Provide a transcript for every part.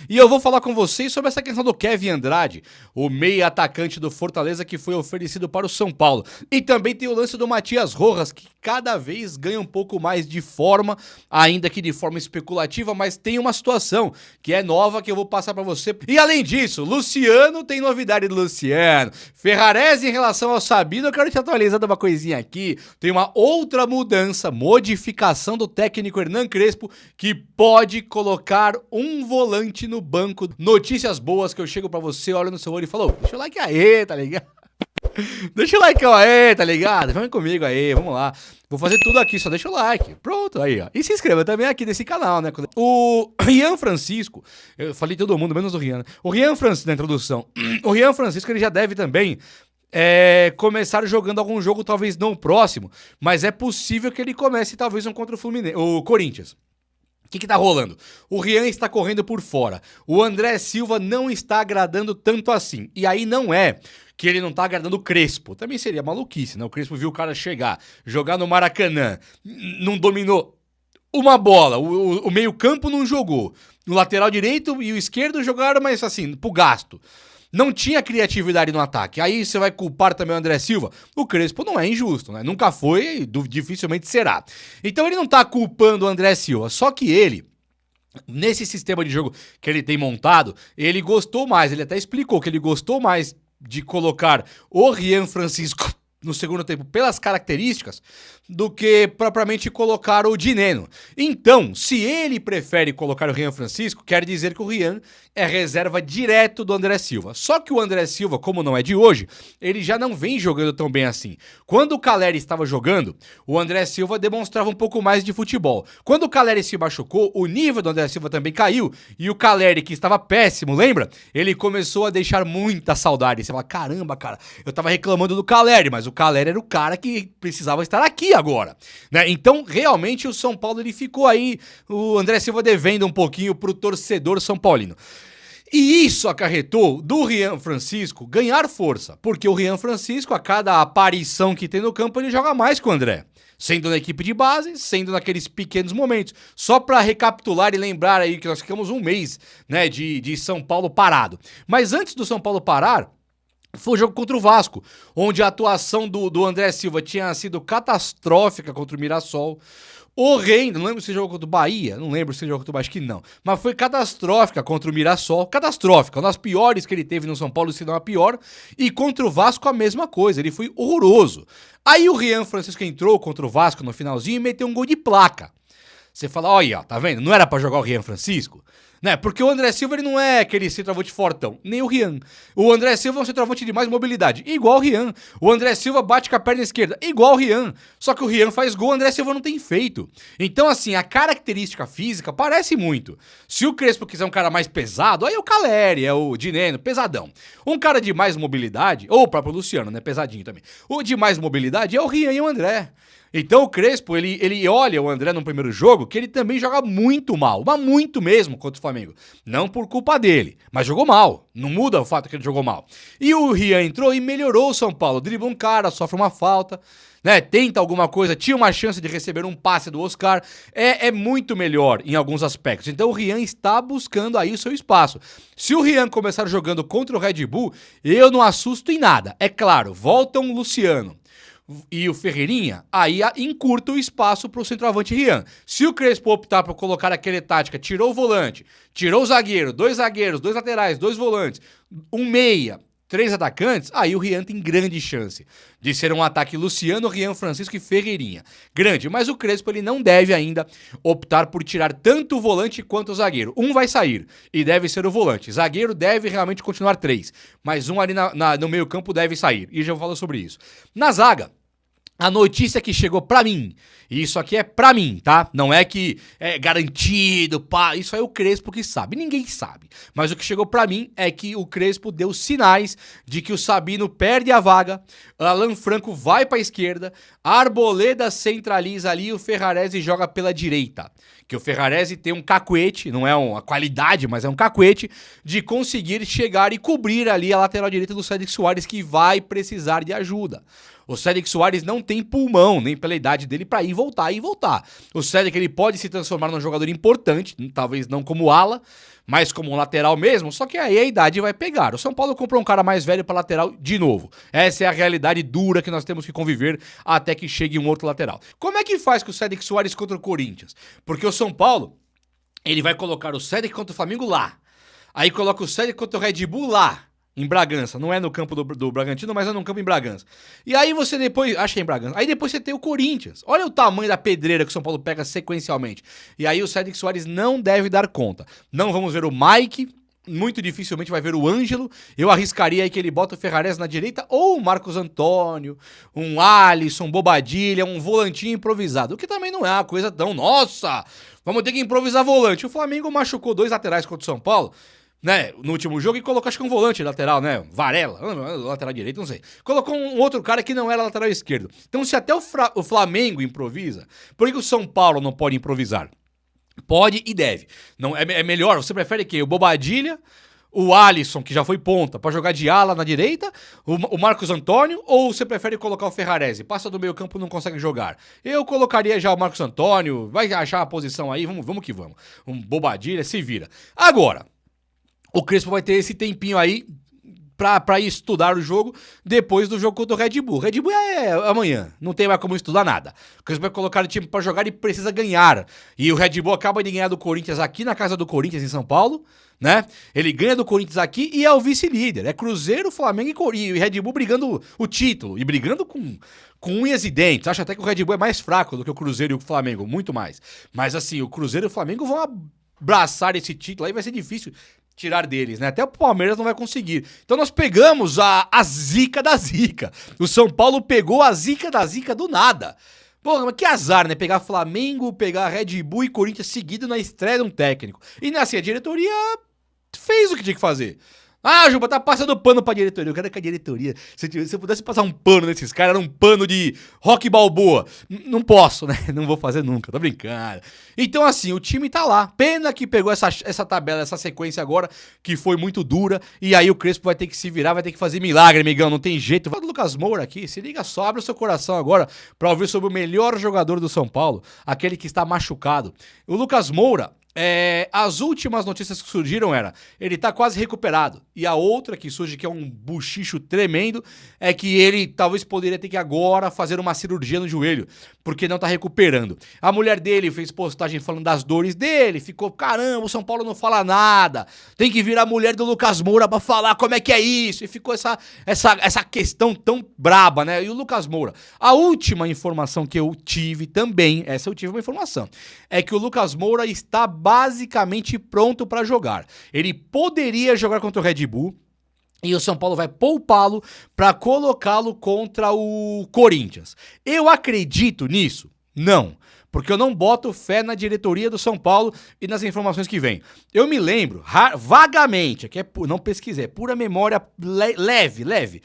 E eu vou falar com vocês sobre essa questão do Kevin Andrade, o meia atacante do Fortaleza que foi oferecido para o São Paulo. E também tem o lance do Matias Rojas, que cada vez ganha um pouco mais de forma, ainda que de forma especulativa, mas tem uma situação que é nova que eu vou passar para você. E além disso, Luciano, tem novidade do Luciano. Ferrarese em relação ao Sabino, eu quero te atualizar de uma coisinha aqui. Tem uma outra mudança, modificação do técnico Hernan Crespo, que pode colocar um volante no banco. Notícias boas que eu chego pra você, olha no seu olho e falo, deixa o like aí, tá ligado? Deixa o like aí, tá ligado? Vem comigo aí, vamos lá. Vou fazer tudo aqui, só deixa o like. Pronto, aí, ó. E se inscreva também aqui nesse canal, né? O Rian Francisco, eu falei todo mundo, menos o Rian. O Rian Francisco, na introdução. O Rian Francisco, ele já deve também começar jogando algum jogo, talvez não próximo, mas é possível que ele comece talvez um contra o Corinthians. O que tá rolando? O Rian está correndo por fora. O André Silva não está agradando tanto assim. E aí não é que ele não tá agradando o Crespo. Também seria maluquice, né? O Crespo viu o cara chegar, jogar no Maracanã, não dominou uma bola, o meio-campo não jogou. O lateral direito e o esquerdo jogaram, mas assim, pro gasto. Não tinha criatividade no ataque. Aí você vai culpar também o André Silva. O Crespo não é injusto, né? Nunca foi e dificilmente será. Então ele não tá culpando o André Silva. Só que ele, nesse sistema de jogo que ele tem montado, ele gostou mais. Ele até explicou que ele gostou mais de colocar o Rian Francisco no segundo tempo pelas características do que propriamente colocar o Dineno. Então, se ele prefere colocar o Rian Francisco, quer dizer que o Rian é reserva direto do André Silva. Só que o André Silva, como não é de hoje, ele já não vem jogando tão bem assim. Quando o Caleri estava jogando, o André Silva demonstrava um pouco mais de futebol. Quando o Caleri se machucou, o nível do André Silva também caiu, e o Caleri, que estava péssimo, lembra? Ele começou a deixar muita saudade. Você fala, caramba, cara, eu tava reclamando do Caleri, mas o Caleri era o cara que precisava estar aqui agora, né? Então, realmente, o São Paulo, ele ficou aí, o André Silva devendo um pouquinho pro torcedor são paulino. E isso acarretou do Rian Francisco ganhar força, porque o Rian Francisco, a cada aparição que tem no campo, ele joga mais que o André. Sendo na equipe de base, sendo naqueles pequenos momentos. Só para recapitular e lembrar aí que nós ficamos um mês, né, de São Paulo parado. Mas antes do São Paulo parar, foi o jogo contra o Vasco, onde a atuação do André Silva tinha sido catastrófica contra o Mirassol. Horrendo, não lembro se jogou contra o Bahia, não lembro se jogou contra o Bahia, acho que não. Mas foi catastrófica contra o Mirassol, catastrófica, uma das piores que ele teve no São Paulo, se não a pior. E contra o Vasco a mesma coisa, ele foi horroroso. Aí o Rian Francisco entrou contra o Vasco no finalzinho e meteu um gol de placa. Você fala, olha, tá vendo? Não era pra jogar o Rian Francisco? Né? Porque o André Silva ele não é aquele centroavante fortão, nem o Rian. O André Silva é um centroavante de mais mobilidade, igual o Rian. O André Silva bate com a perna esquerda, igual o Rian. Só que o Rian faz gol, o André Silva não tem feito. Então, assim, a característica física parece muito. Se o Crespo quiser um cara mais pesado, aí é o Caleri, é o Dineno, pesadão. Um cara de mais mobilidade, ou o próprio Luciano, né, pesadinho também. O de mais mobilidade é o Rian e o André. Então o Crespo, ele olha o André no primeiro jogo, que ele também joga muito mal, mas muito mesmo contra o Flamengo. Não por culpa dele, mas jogou mal. Não muda o fato que ele jogou mal. E o Rian entrou e melhorou o São Paulo. Dribla um cara, sofre uma falta, né? Tenta alguma coisa, tinha uma chance de receber um passe do Oscar. É muito melhor em alguns aspectos. Então o Rian está buscando aí o seu espaço. Se o Rian começar jogando contra o Red Bull, eu não assusto em nada. É claro, volta um Luciano e o Ferreirinha, aí encurta o espaço pro centroavante Rian. Se o Crespo optar por colocar aquela tática, tirou o volante, tirou o zagueiro, dois laterais, dois volantes, um meia, 3 atacantes, aí o Rian tem grande chance de ser um ataque Luciano, Rian, Francisco e Ferreirinha. Grande, mas o Crespo ele não deve ainda optar por tirar tanto o volante quanto o zagueiro. Um vai sair e deve ser o volante. Zagueiro deve realmente continuar 3, mas um ali no meio campo deve sair. E já vou falar sobre isso. Na zaga, a notícia que chegou pra mim, e isso aqui é pra mim, tá? Não é que é garantido, pá, isso aí é o Crespo que sabe, ninguém sabe. Mas o que chegou pra mim é que o Crespo deu sinais de que o Sabino perde a vaga, Alan Franco vai pra esquerda, a Arboleda centraliza ali e o Ferrarese joga pela direita. Que o Ferrarese tem um cacuete, não é uma qualidade, mas é um cacuete, de conseguir chegar e cobrir ali a lateral direita do Cédric Soares, que vai precisar de ajuda. O Cédric Soares não tem pulmão, nem pela idade dele, pra ir e voltar. O Cédric ele pode se transformar num jogador importante, talvez não como ala, mais como um lateral mesmo, só que aí a idade vai pegar. O São Paulo comprou um cara mais velho para lateral de novo. Essa é a realidade dura que nós temos que conviver até que chegue um outro lateral. Como é que faz com o Cédric Soares contra o Corinthians? Porque o São Paulo, ele vai colocar o Cédric contra o Flamengo lá. Aí coloca o Cédric contra o Red Bull lá. Em Bragança, não é no campo do Bragantino, mas é no campo em Bragança. E aí você depois, acho que é em Bragança, aí depois você tem o Corinthians. Olha o tamanho da pedreira que o São Paulo pega sequencialmente. E aí o Cédric Soares não deve dar conta. Não vamos ver o Mike, muito dificilmente vai ver o Ângelo. Eu arriscaria aí que ele bota o Ferrarese na direita ou o Marcos Antônio, um Alisson, um Bobadilha, um volantinho improvisado. O que também não é uma coisa tão, nossa, vamos ter que improvisar volante. O Flamengo machucou 2 laterais contra o São Paulo, né, no último jogo, e colocou acho que um volante lateral, né, Varela, lateral direito, não sei. Colocou um outro cara que não era lateral esquerdo. Então se até o Flamengo improvisa, por que o São Paulo não pode improvisar? Pode e deve. Não, é melhor, você prefere que o Bobadilha, o Alisson, que já foi ponta, pra jogar de ala na direita, o Marcos Antônio, ou você prefere colocar o Ferrarese? Passa do meio campo e não consegue jogar. Eu colocaria já o Marcos Antônio, vai achar a posição aí, vamos que vamos. Um Bobadilha, se vira. Agora, o Crespo vai ter esse tempinho aí pra ir estudar o jogo depois do jogo contra o Red Bull. Red Bull é amanhã, não tem mais como estudar nada. O Crespo vai colocar o time pra jogar e precisa ganhar. E o Red Bull acaba de ganhar do Corinthians aqui na casa do Corinthians em São Paulo, né? Ele ganha do Corinthians aqui e é o vice-líder. É Cruzeiro, Flamengo e Red Bull brigando o título. E brigando com unhas e dentes. Acho até que o Red Bull é mais fraco do que o Cruzeiro e o Flamengo, muito mais. Mas assim, o Cruzeiro e o Flamengo vão abraçar esse título aí, vai ser difícil tirar deles, né? Até o Palmeiras não vai conseguir. Então nós pegamos a zica da zica. O São Paulo pegou a zica da zica do nada. Pô, mas que azar, né? Pegar Flamengo, pegar Red Bull e Corinthians seguido na estreia de um técnico. E assim, a diretoria fez o que tinha que fazer. Ah, Juba, tá passando pano pra diretoria. Eu quero que a diretoria, se eu pudesse passar um pano nesses caras, era um pano de Rock Balboa. Não posso, né? Não vou fazer nunca, tô brincando. Então assim, o time tá lá. Pena que pegou essa tabela, essa sequência agora, que foi muito dura. E aí o Crespo vai ter que se virar, vai ter que fazer milagre, amigão. Não tem jeito. Vai do Lucas Moura aqui, se liga só, abre o seu coração agora pra ouvir sobre o melhor jogador do São Paulo, aquele que está machucado. O Lucas Moura, as últimas notícias que surgiram ele tá quase recuperado. E a outra que surge, que é um buchicho tremendo, é que ele talvez poderia ter que agora fazer uma cirurgia no joelho, porque não tá recuperando. A mulher dele fez postagem falando das dores dele, ficou, caramba, o São Paulo não fala nada, tem que vir a mulher do Lucas Moura pra falar como é que é isso, e ficou essa questão tão braba, né? E o Lucas Moura, a última informação que eu tive também, essa eu tive uma informação, é que o Lucas Moura está basicamente pronto para jogar. Ele poderia jogar contra o Red Bull e o São Paulo vai poupá-lo para colocá-lo contra o Corinthians. Eu acredito nisso? Não. Porque eu não boto fé na diretoria do São Paulo e nas informações que vêm. Eu me lembro, vagamente, aqui não pesquisei, é pura memória leve.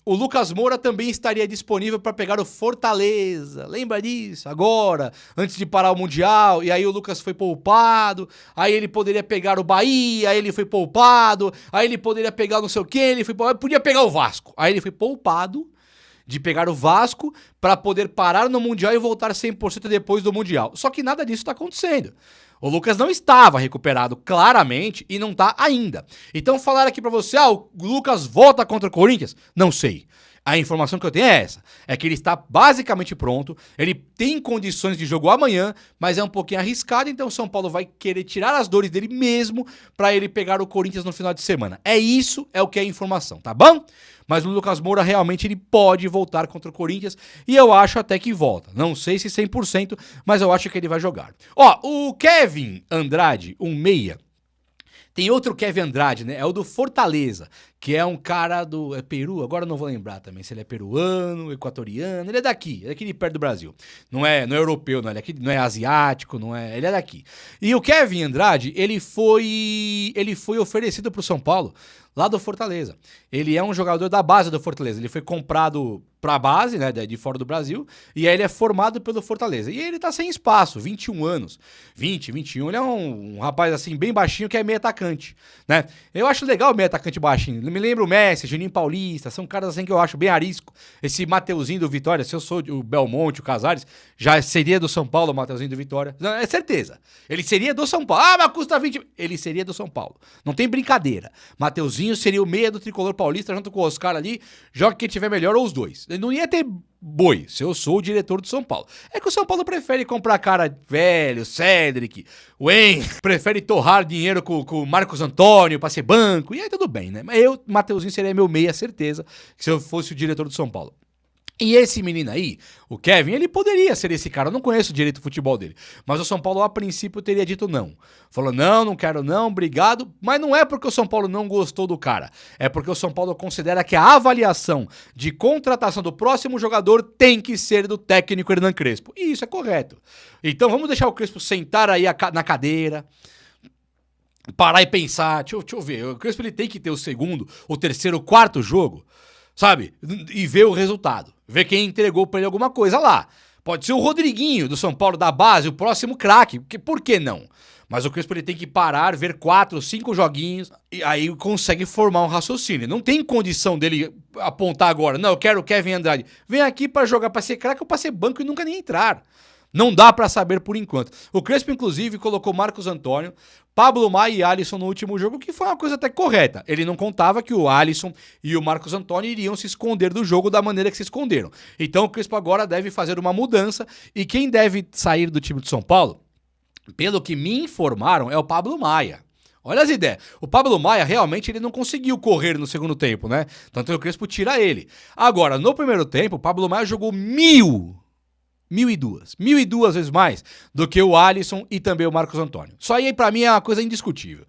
O Lucas Moura também estaria disponível para pegar o Fortaleza. Lembra disso? Agora, antes de parar o Mundial. E aí o Lucas foi poupado. Aí ele poderia pegar o Bahia. Aí ele foi poupado. Aí ele poderia pegar não sei o quê. Ele foi poupado. Podia pegar o Vasco. Aí ele foi poupado de pegar o Vasco para poder parar no Mundial e voltar 100% depois do Mundial. Só que nada disso está acontecendo. O Lucas não estava recuperado claramente e não tá ainda. Então falar aqui pra você, o Lucas volta contra o Corinthians? Não sei. A informação que eu tenho é essa, é que ele está basicamente pronto, ele tem condições de jogo amanhã, mas é um pouquinho arriscado, então o São Paulo vai querer tirar as dores dele mesmo pra ele pegar o Corinthians no final de semana. É o que é a informação, tá bom? Mas o Lucas Moura realmente ele pode voltar contra o Corinthians e eu acho até que volta. Não sei se 100%, mas eu acho que ele vai jogar. O Kevin Andrade, um meia, tem outro Kevin Andrade, né? É o do Fortaleza, que é um cara do Peru, agora eu não vou lembrar também se ele é peruano, equatoriano, ele é daqui de perto do Brasil. Não é europeu, não, não é asiático, ele é daqui. E o Kevin Andrade, ele foi oferecido pro São Paulo lá do Fortaleza. Ele é um jogador da base do Fortaleza. Ele foi comprado pra base, né, de fora do Brasil, e aí ele é formado pelo Fortaleza. E ele tá sem espaço, 21 anos, 20, 21, ele é um rapaz assim, bem baixinho, que é meio atacante, né? Eu acho legal o meio atacante baixinho, me lembra o Messi, Juninho Paulista, são caras assim que eu acho bem arisco. Esse Mateuzinho do Vitória, se eu sou o Belmonte, o Casares, já seria do São Paulo o Mateuzinho do Vitória, não, é certeza. Ele seria do São Paulo, mas custa 20, ele seria do São Paulo, não tem brincadeira. Mateuzinho seria o meia do Tricolor Paulista, junto com o Oscar ali, joga quem tiver melhor ou os dois. Não ia ter boi se eu sou o diretor do São Paulo. É que o São Paulo prefere comprar cara velho, Cedric, Wayne, prefere torrar dinheiro com o Marcos Antônio pra ser banco, e aí tudo bem, né? Mas eu, Mateuzinho, seria meu meia, certeza, que se eu fosse o diretor do São Paulo. E esse menino aí, o Kevin, ele poderia ser esse cara. Eu não conheço direito o futebol dele. Mas o São Paulo, a princípio, teria dito não. Falou, não quero não, obrigado. Mas não é porque o São Paulo não gostou do cara. É porque o São Paulo considera que a avaliação de contratação do próximo jogador tem que ser do técnico Hernan Crespo. E isso é correto. Então vamos deixar o Crespo sentar aí na cadeira, parar e pensar. Deixa eu ver. O Crespo ele tem que ter o segundo, o terceiro, o quarto jogo, sabe? E ver o resultado. Ver quem entregou pra ele alguma coisa lá. Pode ser o Rodriguinho do São Paulo da base, o próximo craque. Por que não? Mas o Crespo ele tem que parar, ver 4, 5 joguinhos e aí consegue formar um raciocínio. Não tem condição dele apontar agora. Não, eu quero o Kevin Andrade. Vem aqui pra jogar, pra ser craque ou pra ser banco e nunca nem entrar. Não dá pra saber por enquanto. O Crespo, inclusive, colocou Marcos Antônio, Pablo Maia e Alisson no último jogo, que foi uma coisa até correta. Ele não contava que o Alisson e o Marcos Antônio iriam se esconder do jogo da maneira que se esconderam. Então o Crespo agora deve fazer uma mudança e quem deve sair do time de São Paulo, pelo que me informaram, é o Pablo Maia. Olha as ideias. O Pablo Maia realmente ele não conseguiu correr no segundo tempo, né? Tanto que o Crespo tira ele. Agora, no primeiro tempo, o Pablo Maia jogou 1.002 vezes mais do que o Alisson e também o Marcos Antônio. Isso aí pra mim é uma coisa indiscutível.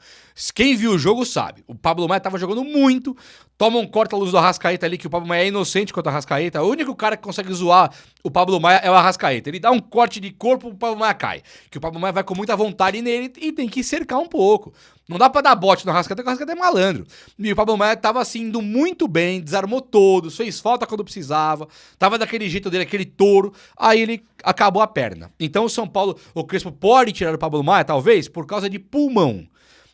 Quem viu o jogo sabe. O Pablo Maia tava jogando muito, toma um corta-luz do Arrascaeta ali, que o Pablo Maia é inocente contra o Arrascaeta. O único cara que consegue zoar o Pablo Maia é o Arrascaeta. Ele dá um corte de corpo, o Pablo Maia cai. Que o Pablo Maia vai com muita vontade nele e tem que cercar um pouco. Não dá pra dar bote no Arrascaeta, porque o Arrascaeta é malandro. E o Pablo Maia tava assim, indo muito bem, desarmou todos, fez falta quando precisava, tava daquele jeito dele, aquele touro, aí ele acabou a perna. Então o São Paulo, o Crespo pode tirar o Pablo Maia, talvez, por causa de pulmão.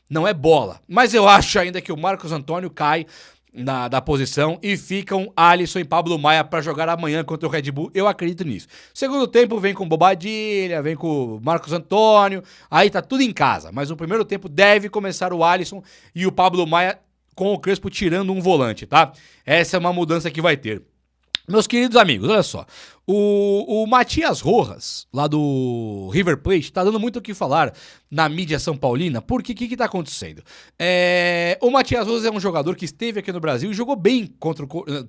Não é bola. Mas eu acho ainda que o Marcos Antônio cai da posição e ficam Alisson e Pablo Maia pra jogar amanhã contra o Red Bull. Eu acredito nisso. Segundo tempo vem com Bobadilha, vem com o Marcos Antônio, aí tá tudo em casa. Mas no primeiro tempo deve começar o Alisson e o Pablo Maia com o Crespo tirando um volante, tá? Essa é uma mudança que vai ter. Meus queridos amigos, olha só, o Matias Rojas, lá do River Plate, tá dando muito o que falar na mídia são paulina, porque o que tá acontecendo? O Matias Rojas é um jogador que esteve aqui no Brasil e jogou bem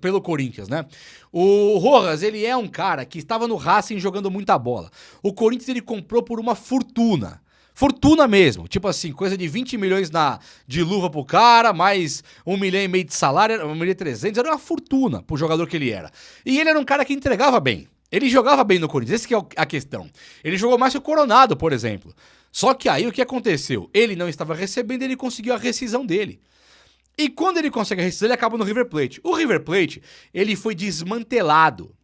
pelo Corinthians, né? O Rojas, ele é um cara que estava no Racing jogando muita bola. O Corinthians, ele comprou por uma fortuna. Fortuna mesmo, tipo assim, coisa de 20 milhões de luva pro cara, mais 1,5 milhão de salário, 1,3 milhão, era uma fortuna pro jogador que ele era. E ele era um cara que entregava bem, ele jogava bem no Corinthians, essa que é a questão. Ele jogou mais que o Coronado, por exemplo. Só que aí o que aconteceu? Ele não estava recebendo, ele conseguiu a rescisão dele. E quando ele consegue a rescisão, ele acaba no River Plate. O River Plate, ele foi desmantelado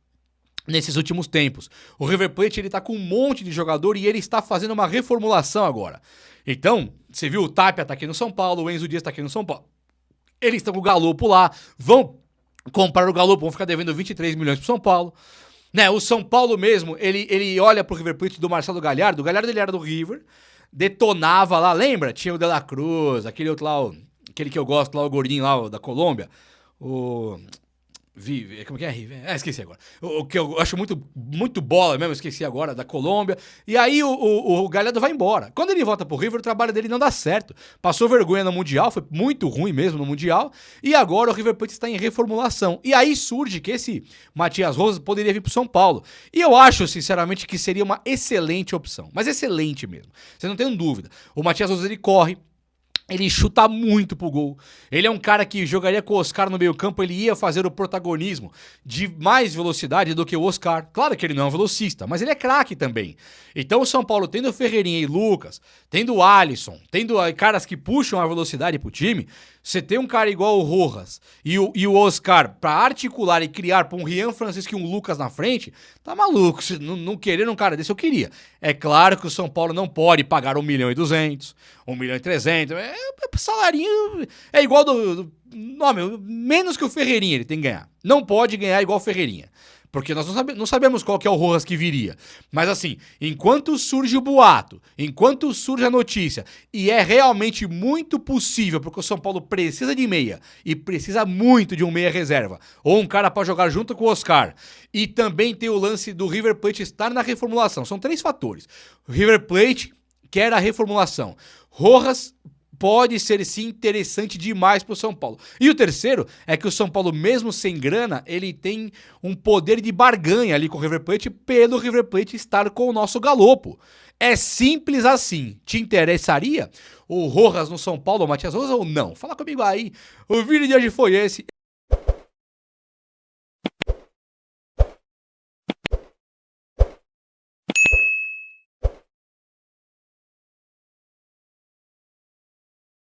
nesses últimos tempos. O River Plate, ele tá com um monte de jogador e ele está fazendo uma reformulação agora. Então, você viu o Tapia tá aqui no São Paulo, o Enzo Dias tá aqui no São Paulo. Eles estão com o Galopo lá, vão comprar o Galopo, vão ficar devendo 23 milhões pro São Paulo. Né, o São Paulo mesmo, ele olha pro River Plate do Marcelo Galhardo. O Galhardo, ele era do River, detonava lá, lembra? Tinha o De La Cruz, aquele outro lá, aquele que eu gosto lá, o gordinho lá, da Colômbia. Como que é? Esqueci agora. O que eu acho muito bola mesmo, esqueci agora, da Colômbia. E aí o Galhardo vai embora. Quando ele volta pro River, o trabalho dele não dá certo. Passou vergonha no Mundial, foi muito ruim mesmo no Mundial. E agora o River Plate está em reformulação. E aí surge que esse Matias Rojas poderia vir pro São Paulo. E eu acho, sinceramente, que seria uma excelente opção. Mas excelente mesmo. Você não tem dúvida. O Matias Rojas, ele corre. Ele chuta muito pro gol. Ele é um cara que jogaria com o Oscar no meio-campo, ele ia fazer o protagonismo de mais velocidade do que o Oscar. Claro que ele não é um velocista, mas ele é craque também. Então o São Paulo, tendo Ferreirinha e Lucas, tendo Alisson, tendo caras que puxam a velocidade pro time, você tem um cara igual o Rojas e o Oscar pra articular e criar pra um Rian Francisco e um Lucas na frente, tá maluco. Se não querer um cara desse, eu queria. É claro que o São Paulo não pode pagar 1.200.000, 1.300.000, salarinho é igual menos que o Ferreirinha ele tem que ganhar. Não pode ganhar igual o Ferreirinha. Porque nós não sabemos qual que é o Rojas que viria. Mas assim, enquanto surge o boato, enquanto surge a notícia, e é realmente muito possível, porque o São Paulo precisa de meia, e precisa muito de um meia reserva, ou um cara para jogar junto com o Oscar, e também tem o lance do River Plate estar na reformulação. São 3 fatores. O River Plate quer a reformulação. Rojas pode ser sim interessante demais pro São Paulo. E o terceiro é que o São Paulo, mesmo sem grana, ele tem um poder de barganha ali com o River Plate pelo River Plate estar com o nosso galopo. É simples assim. Te interessaria o Rojas no São Paulo, o Matias Rojas, ou não? Fala comigo aí. O vídeo de hoje foi esse.